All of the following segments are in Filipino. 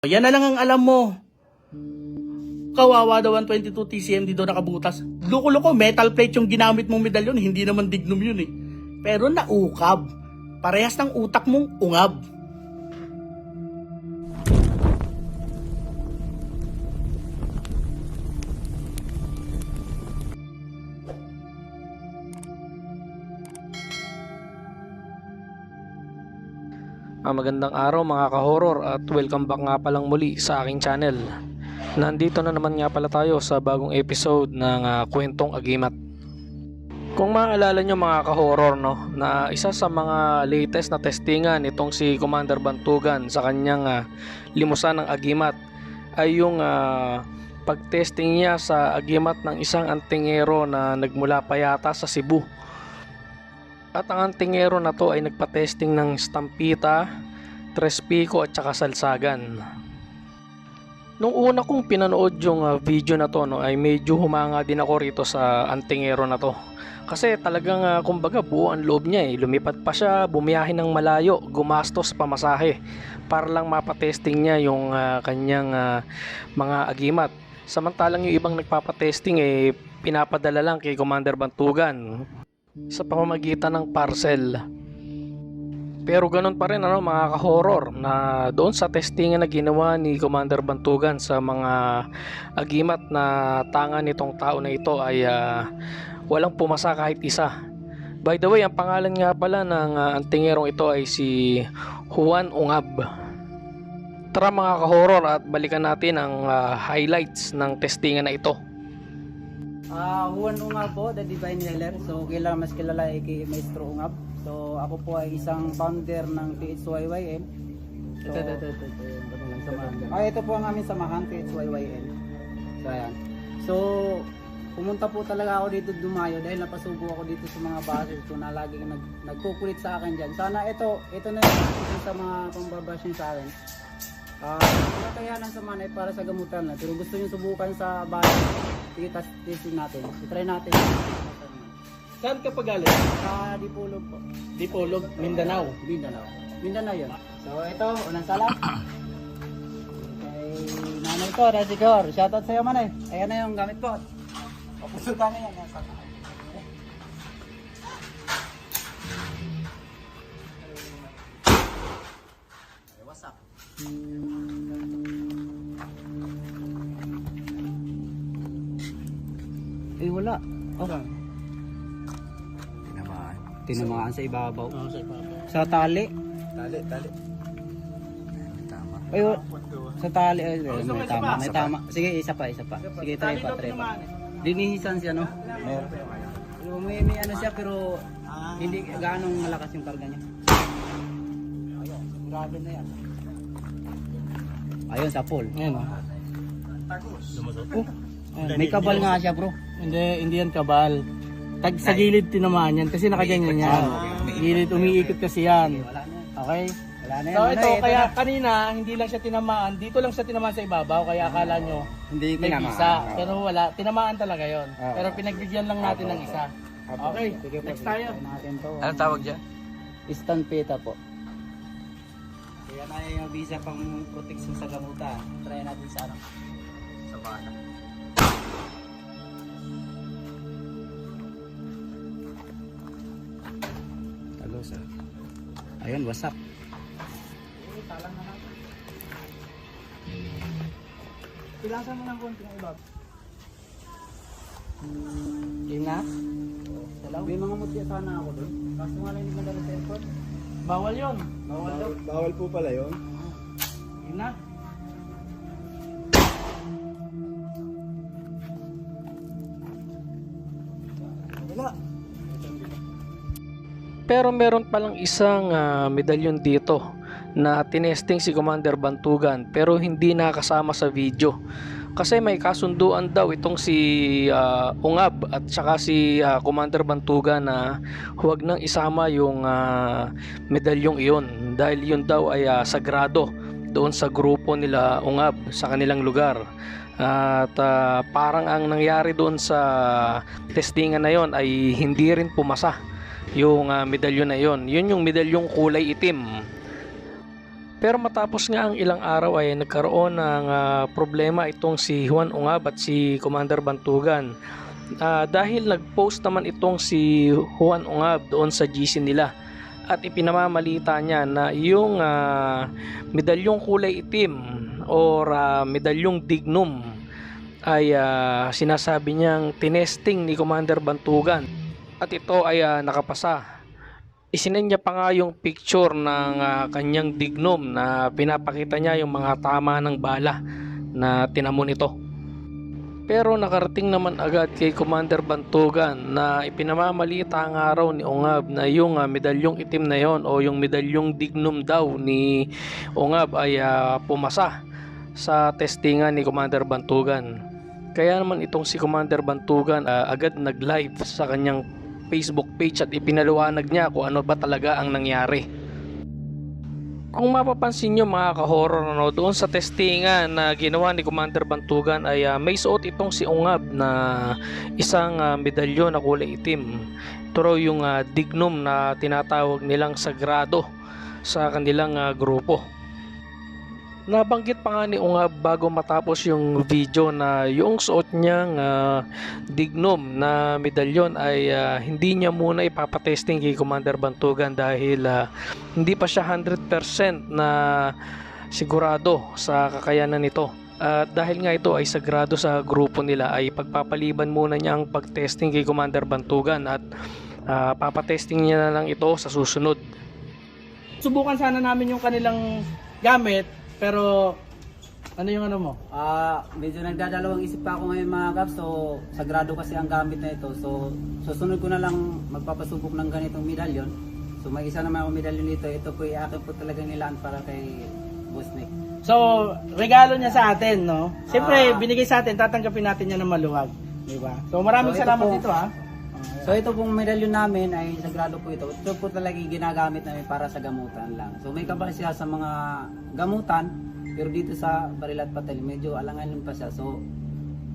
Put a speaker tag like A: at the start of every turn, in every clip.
A: Yan na lang ang alam mo. Kawawa daw ang 22 TCMD daw nakabutas. Loko-loko, metal plate yung ginamit mong medalyon, hindi naman dignum yun eh. Pero naukab. Parehas ng utak mong ungab.
B: Magandang araw mga ka-horror at welcome back nga palang muli sa aking channel. Nandito na naman nga pala tayo sa bagong episode ng Kwentong Agimat. Kung maaalala nyo mga ka-horror, no, na isa sa mga latest na testingan itong si Commander Bantugan sa kanyang limusan ng agimat ay yung pagtesting niya sa agimat ng isang antingero na nagmula pa yata sa Cebu. At ang antingero na to ay nagpa-testing ng Stampita, Tres Pico at saka Salsagan. Nung una kong pinanood yung video na to, no, ay medyo humanga din ako rito sa antingero na to. Kasi talagang kumbaga buo ang loob niya eh. Lumipad pa siya, bumiyahe ng malayo, gumastos pa masahe para lang mapatesting niya yung kanyang mga agimat. Samantalang yung ibang nagpapatesting eh pinapadala lang kay Commander Bantugan sa pamamagitan ng parcel. Pero ganun pa rin mga ka-horror, na doon sa testingan na ginawa ni Commander Bantugan sa mga agimat na tanga nitong tao na ito ay walang pumasa kahit isa. By the way, ang pangalan nga pala ng antingerong ito ay si Juan Ungab. Tara mga ka-horror at balikan natin ang highlights ng testingan na ito.
C: Juan Ungab po, the Divine Healer. So, mas kilala ay kay Maestro Ungab. So, ako po ay isang founder ng PHYYN. So, ito po ang aming samahan, PHYYN. So, ayan. So, pumunta po talaga ako dito dumayo dahil napasubo ako dito sa mga bashers ko na laging nagkukulit sa akin dyan. Sana ito na yung sa mga pambabashing sa akin. Kakayanan sa manay para sa gamutan na. Pero gusto nyo subukan sa bahay, sige, testing natin. I-try natin.
A: Saan ka pa galing?
C: Sa Dipolog po.
A: Dipolog, Mindanao.
C: Mindanao yun. So ito, unang sala. Kay nanay ko, Rasigor. Shoutout sa'yo manay. Ayan na yung gamit ko. Papusutan na yan. What's up? Wala. Oh. Tinamaan sa ibabaw.
A: Sa ibabaw.
C: Sa tali.
D: Tali.
C: Ay, sa tali. Ay, may tama. Sige, isa pa. Sige, try pa. Dinihisan siya, no? Pero may ano siya, pero hindi gaanong malakas yung karga niya. Ayun, grabe na yan. Ayun, sa pool.
A: Ayan o.
C: May kabal nga siya, bro.
A: Hindi yan kabal. Sa gilid tinamaan yan kasi nakaganyan yan. Gilid, umiikot kasi yan.
C: Wala na.
A: Okay?
C: Wala na yan.
A: So ito,
C: Ito
A: kaya
C: na.
A: kanina hindi lang siya tinamaan. Dito lang siya tinamaan sa ibabaw kaya akala nyo
C: Hindi
A: may
C: tinamaan.
A: isa. Pero wala, tinamaan talaga yon.
C: Oo.
A: Pero pinagbigyan lang natin ng isa. Okay,
C: Sige po,
A: next tayo.
C: try natin to.
D: Anong tawag dyan?
C: Stampita po. Kaya na yung visa pang protection sa gamutan. Try natin sa ano.
D: Sa bata.
C: Talos ayun, wasak.
A: Pilasan mo ng konti ng ibab. Game na?
C: May mga mutya sana ako doon. Kaso nga lang hindi ko dala sa airport.
A: Bawal yon. Bawal daw.
D: Bawal po pala yun.
A: Game na?
C: Wala.
B: Pero meron palang isang medalyon dito na tinesting si Commander Bantugan pero hindi nakasama sa video. Kasi may kasunduan daw itong si Ungab at saka si Commander Bantugan na huwag nang isama yung medalyong iyon dahil yun daw ay sagrado doon sa grupo nila Ungab sa kanilang lugar. At parang ang nangyari doon sa testingan na yon ay hindi rin pumasa yung medalyon na yon. Yun yung medalyong kulay itim. Pero matapos nga ang ilang araw ay nagkaroon ng problema itong si Juan Ungab at si Commander Bantugan. Dahil nag-post naman itong si Juan Ungab doon sa GC nila at ipinamamalita niya na yung medalyong kulay itim or medalyong dignum ay sinasabi niyang tinesting ni Commander Bantugan at ito ay nakapasa. Isinend niya pa nga yung picture ng kanyang dignum na pinapakita niya yung mga tama ng bala na tinamo nito. Pero nakarating naman agad kay Commander Bantugan na ipinamamalita ang araw ni Ungab na yung medalyong itim na yon o yung medalyong dignum daw ni Ungab ay pumasa sa testingan ni Commander Bantugan. Kaya naman itong si Commander Bantugan agad nag-live sa kanyang Facebook page at ipinaliwanag niya kung ano ba talaga ang nangyari. Kung mapapansin nyo mga ka-horror, doon sa testingan na ginawa ni Commander Bantugan ay may suot itong si Ungab na isang medalyon na kulay itim. Ito raw yung dignum na tinatawag nilang sagrado sa kanilang grupo. Nabanggit pa nga ni Ungab bago matapos yung video na yung suot niyang dignum na medalyon ay hindi niya muna ipapatesting kay Commander Bantugan dahil hindi pa siya 100% na sigurado sa kakayanan nito. At dahil nga ito ay sagrado sa grupo nila ay pagpapaliban muna niya ang pagtesting kay Commander Bantugan at papatesting niya na lang ito sa susunod.
A: Subukan sana namin yung kanilang gamit, pero ano yung ano mo?
C: Medyo nagdadalawang isip pa ako ngayon mga Kaps. So sagrado kasi ang gamit na ito. So susunod ko na lang magpapasubok ng ganitong medalyon. So may isa naman ako medalyon dito. Ito po akin po talaga nilaan para kay Boss Nick.
A: So, regalo niya sa atin, no? Siyempre, binigay sa atin, tatanggapin natin yan ng maluwag. Di ba? So, maraming
C: So, ito
A: salamat
C: po.
A: dito, ha?
C: So ito pong medalyon namin ay sagrado po ito. Ito po talaga yung ginagamit namin para sa gamutan lang. So may kabal siya sa mga gamutan, pero dito sa baril at patil medyo alanganin pa siya. So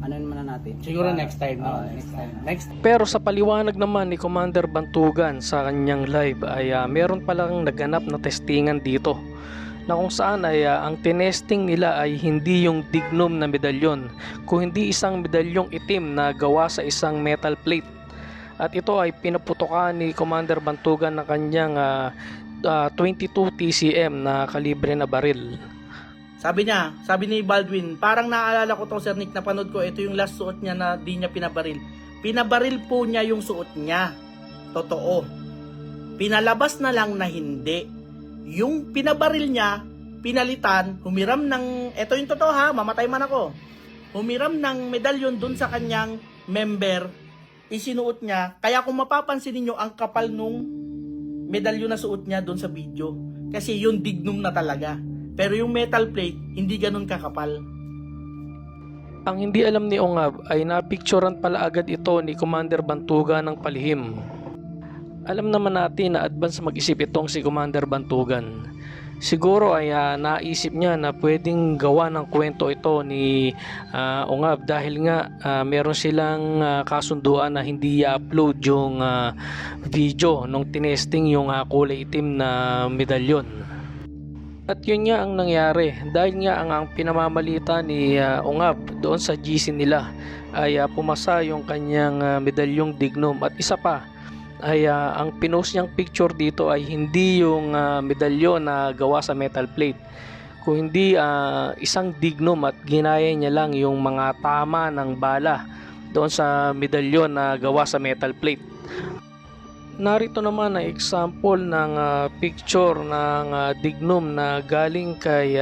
C: ano naman na natin?
A: Siguro next time, no?
C: Next time.
A: Next
B: Pero sa paliwanag naman ni Commander Bantugan sa kanyang live ay meron palang naganap na testingan dito na kung saan ay ang tinesting nila ay hindi yung dignum na medalyon, kung hindi isang medalyong itim na gawa sa isang metal plate. At ito ay pinaputokan ni Commander Bantugan ng kanyang 22 TCM na kalibre na baril.
A: Sabi ni Baldwin, parang naalala ko to, Sir Nick, napanood ko, ito yung last suot niya na di niya pinabaril. Pinabaril po niya yung suot niya. Totoo. Pinalabas na lang na hindi. Yung pinabaril niya, pinalitan, humiram ng, ito yung totoo ha, mamatay man ako. Humiram ng medalyon dun sa kanyang member, isinuot niya. Kaya kung mapapansin niyo ang kapal nung medalyon na suot niya dun sa video. Kasi yung dignum na talaga. Pero yung metal plate, hindi ganun kakapal.
B: Ang hindi alam ni Ungab ay napicturan pala agad ito ni Commander Bantugan ng palihim. Alam naman natin na advance mag-isip itong si Commander Bantugan. Siguro ay naisip niya na pwedeng gawa ng kwento ito ni Ungab dahil nga meron silang kasunduan na hindi i-upload yung video nung tinesting yung kulay itim na medalyon. At yun nga ang nangyari dahil nga ang pinamamalita ni Ungab doon sa GC nila ay pumasa yung kanyang medalyong dignum at isa pa ay ang pinost niyang picture dito ay hindi yung medalyon na gawa sa metal plate, kung hindi isang dignum at ginaya niya lang yung mga tama ng bala doon sa medalyon na gawa sa metal plate. Narito naman ang example ng picture ng dignum na galing kay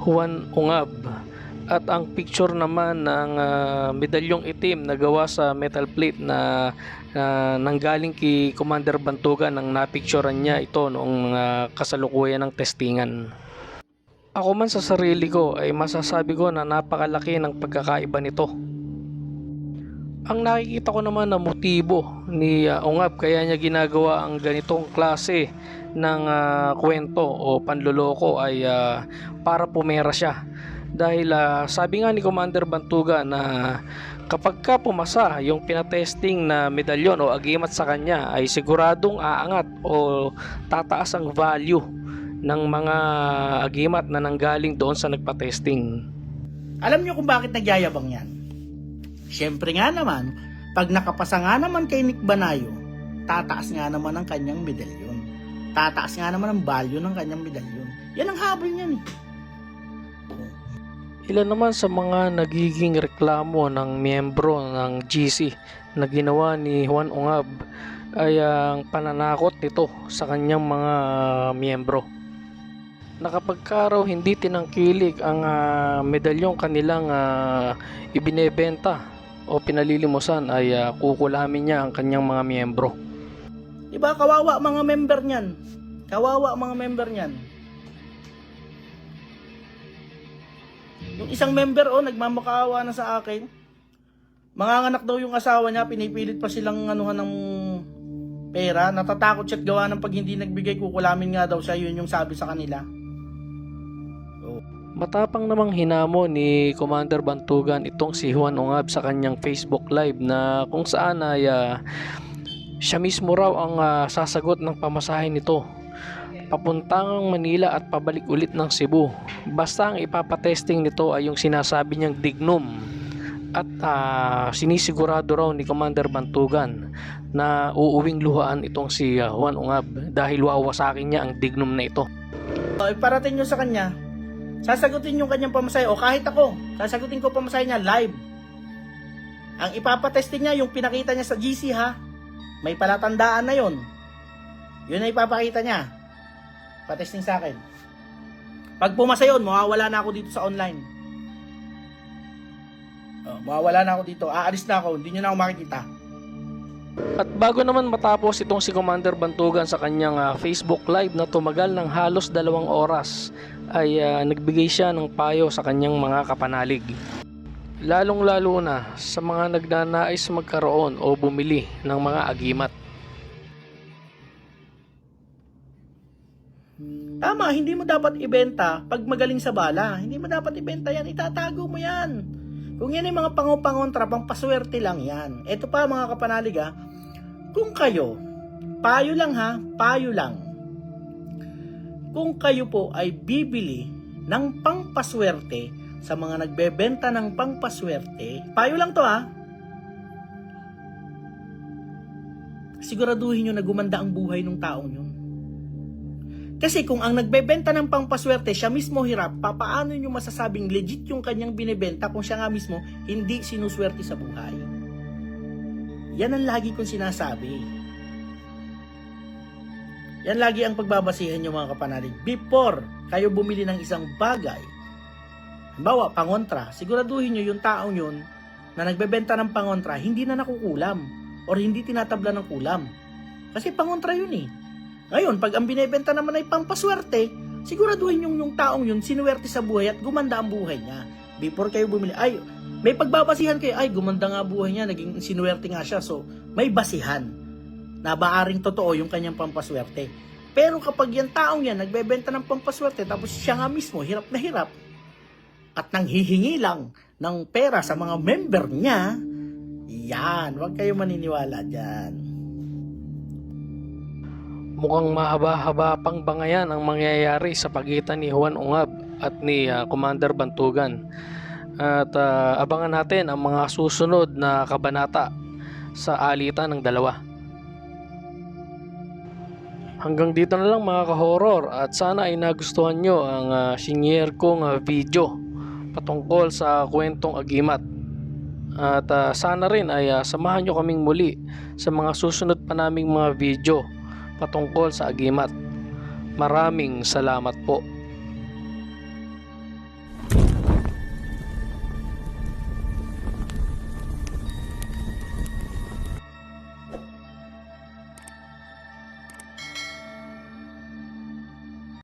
B: Juan Ungab at ang picture naman ng medalyong itim na gawa sa metal plate na nanggaling kay Commander Bantugan nang napicturean niya ito noong kasalukuyan ng testingan. Ako man sa sarili ko ay masasabi ko na napakalaki ng pagkakaiba nito. Ang nakikita ko naman na motibo ni Ungab kaya niya ginagawa ang ganitong klase ng kwento o panloloko ay para pumera siya. Dahil sabi nga ni Commander Bantugan na kapag ka pumasa yung pinatesting na medalyon o agimat sa kanya ay siguradong aangat o tataas ang value ng mga agimat na nanggaling doon sa nagpa-testing.
A: Alam nyo kung bakit nagyayabang yan? Siyempre nga naman, pag nakapasa nga naman kay Nick Banayo, tataas nga naman ang kanyang medalyon. Tataas nga naman ang value ng kanyang medalyon. Yan ang habol niyan eh.
B: Ilan naman sa mga nagiging reklamo ng miyembro ng GC na ginawa ni Juan Ungab ay ang pananakot nito sa kanyang mga miyembro. Na kapag raw hindi tinangkilik ang medalyong kanilang ibinebenta o pinalilimusan ay kukulamin niya ang kanyang mga miyembro.
A: Diba, kawawa mga member niyan. Kawawa mga member niyan. Yung isang member nagmamakaawa na sa akin. Manganganak daw yung asawa niya, pinipilit pa silang anuhan ng pera. Natatakot siya't gawa ng pag hindi nagbigay, kukulamin nga daw siya. Yun yung sabi sa kanila.
B: Matapang namang hinamo ni Commander Bantugan itong si Juan Ungab sa kanyang Facebook Live na kung saan ay siya mismo raw ang sasagot ng pamasahe nito papuntang Manila at pabalik ulit ng Cebu. Basta ang ipapatesting nito ay yung sinasabi niyang dignum at sinisigurado raw ni Commander Bantugan na uuwing luhaan itong si Juan Ungab dahil wawasakin niya ang dignum na ito.
A: Iparating nyo sa kanya, sasagutin yung kanyang pamasahe o kahit ako, sasagutin ko pamasahe niya live. Ang ipapatesting niya, yung pinakita niya sa GC ha, may palatandaan na yon. Yun ang ipapakita niya. Patesting sa akin. Pag pumasa yun, mawawala na ako dito sa online. Mawawala na ako dito. Aalis na ako. Hindi nyo na ako makikita.
B: At bago naman matapos itong si Commander Bantugan sa kanyang Facebook Live na tumagal ng halos 2 oras ay nagbigay siya ng payo sa kanyang mga kapanalig. Lalong lalo na sa mga nagnanais magkaroon o bumili ng mga agimat.
A: Tama, hindi mo dapat ibenta pag magaling sa bala. Hindi mo dapat ibenta yan. Itatago mo yan. Kung yan ay mga pangontra, pang paswerte lang yan. Ito pa mga kapanalig kung kayo, payo lang ha, payo lang. Kung kayo po ay bibili ng pangpaswerte sa mga nagbebenta ng pangpaswerte, payo lang to siguraduhin nyo na gumanda ang buhay ng taong yun. Kasi kung ang nagbebenta ng pangpaswerte, siya mismo hirap, papaano nyo masasabing legit yung kanyang binibenta kung siya nga mismo hindi sinuswerte sa buhay? Yan ang lagi kong sinasabi. Yan lagi ang pagbabasihan nyo mga kapanalig. Before kayo bumili ng isang bagay, halimbawa pangontra, siguraduhin nyo yung taong yun na nagbebenta ng pangontra, hindi na nakukulam or hindi tinatabla ng kulam. Kasi pangontra yun eh. Ngayon, pag ang binebenta naman ay pampaswerte, siguraduhin yung taong yun sinuwerte sa buhay at gumanda ang buhay niya. Before kayo bumili, ay, may pagbabasihan kayo, ay, gumanda nga buhay niya, naging sinuwerte nga siya. So, may basihan na baaring totoo yung kanyang pampaswerte. Pero kapag yung taong yan nagbebenta ng pampaswerte, tapos siya nga mismo, hirap na hirap, at nanghihingi lang ng pera sa mga member niya, yan, huwag kayo maniniwala dyan.
B: Mukhang mahaba-haba pang bangayan ang mangyayari sa pagitan ni Juan Ungab at ni Commander Bantugan. At abangan natin ang mga susunod na kabanata sa alitan ng dalawa. Hanggang dito na lang mga ka-horror at sana ay nagustuhan nyo ang shinare kong video patungkol sa kwentong agimat. At sana rin ay samahan nyo kaming muli sa mga susunod pa naming mga video patungkol sa agimat. Maraming salamat po.